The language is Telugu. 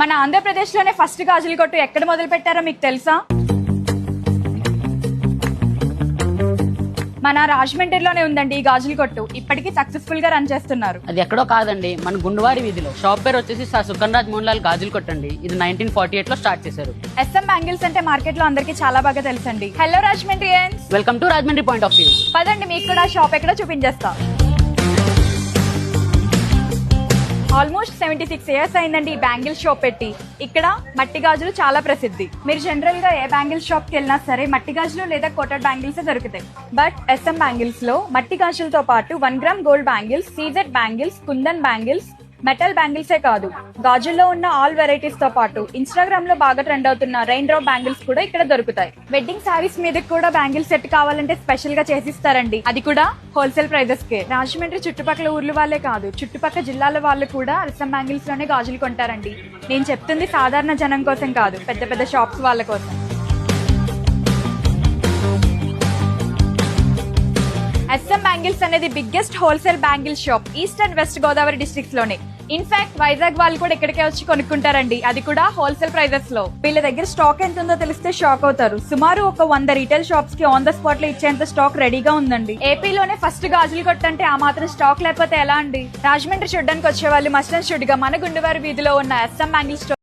మన ఆంధ్రప్రదేశ్ లోనే ఫస్ట్ గాజుల కొట్టు ఎక్కడ మొదలు పెట్టారో మీకు తెలుసా? మన రాజమండ్రిలోనే ఉందండి ఈ గాజుల కొట్టు. ఇప్పటికీ సక్సెస్ఫుల్ గా రన్ చేస్తున్నారు. అది ఎక్కడో కాదండి, మన గుండువారి వీధిలో. షాప్ పేరు వచ్చేసి సుకన్రాజ్ మోహన్లాల్ గాజులు కొట్టండి. ఇది 1948 లో స్టార్ట్ చేశారు. SM బ్యాంగిల్స్ అంటే మార్కెట్ లో అందరికీ చాలా బాగా తెలుసండి. Hello Rajahmundrians, welcome to Rajahmundry point of view. పదండి మీకు కూడా షాప్ ఎక్కడో చూపించేస్తా. ఆల్మోస్ట్ 76 ఇయర్స్ అయిందండి ఈ బ్యాంగిల్ షాప్ పెట్టి. ఇక్కడ మట్టి గాజులు చాలా ప్రసిద్ధి. మీరు జనరల్ గా ఏ బ్యాంగిల్ షాప్ కి వెళ్ళినా సరే మట్టి గాజులు లేదా కోటెడ్ బ్యాంగిల్స్ దొరుకుతాయి. బట్ SM బ్యాంగిల్స్ లో మట్టి గాజులతో పాటు 1 gram gold bangles, CZ bangles, kundan bangles, metal బ్యాంగిల్సే కాదు గాజుల్లో ఉన్న ఆల్ వెరైటీస్ తో పాటు ఇన్స్టాగ్రామ్ లో బాగా ట్రెండ్ అవుతున్న రెయిన్ డ్రాప్ బ్యాంగిల్స్ కూడా ఇక్కడ దొరుకుతాయి. వెడ్డింగ్ సారీస్ మీద కూడా బ్యాంగిల్ సెట్ కావాలంటే స్పెషల్ గా చేసిస్తారండి, అది కూడా హోల్సేల్ ప్రైజెస్ కే. రాజమండ్రి చుట్టుపక్కల ఊర్ల వాళ్ళే కాదు, చుట్టుపక్కల జిల్లాల వాళ్ళు కూడా SM బ్యాంగిల్స్ లోనే గాజులు కొంటారండి. నేను చెప్తుంది సాధారణ జనం కోసం కాదు, పెద్ద పెద్ద షాప్స్ వాళ్ళ కోసం. SM బ్యాంగిల్స్ అనేది biggest wholesale bangle shop east and west Godavari districts లోనే. ఇన్ఫాక్ట్ వైజాగ్ వాళ్ళు కూడా ఇక్కడికే వచ్చి కొనుక్కుంటారండి, అది కూడా హోల్సేల్ ప్రైజెస్ లో. వీళ్ళ దగ్గర స్టాక్ ఎంత ఉందో తెలిస్తే షాక్ అవుతారు. సుమారు ఒక 100 రీటైల్ షాప్స్ కి ఆన్ ద స్పాట్ లో ఇచ్చేంత స్టాక్ రెడీగా ఉందండి. ఏపీలోనే ఫస్ట్ గాజులు కొట్టంటే ఆ మాత్రం స్టాక్ లేకపోతే ఎలా అండి? రాజమండ్రి చూడడానికి వచ్చే వాళ్ళు మస్ట్ అండ్ షుడ్ గా మన గుండువారి వీధిలో ఉన్న SM బ్యాంగిల్ స్టోర్